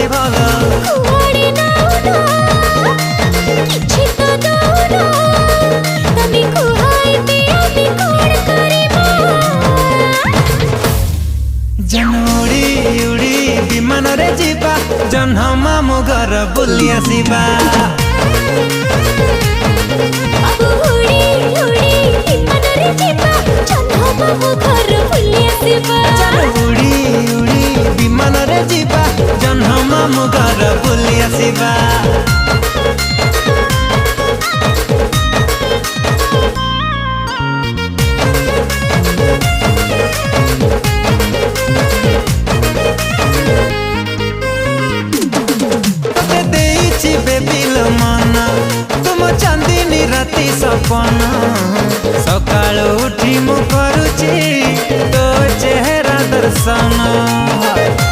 अति भल कुआडे नाउना किछि तो दौना तमे कुहाइबे आमी कोण करिबा जन उड़ी उड़ी विमान रे जीवा जन्ह मामु घर बुली आसीबा बाबू उड़ी उड़ी विमान रे जीवा जन्ह मामु घर बुली आसीबा उड़ी उड़ी विमान रे जीवा जन्ह मामु घर बुली आसीबा चांदनी राति सपना सकाल उठी मु करुची तो चेहरा दर्शन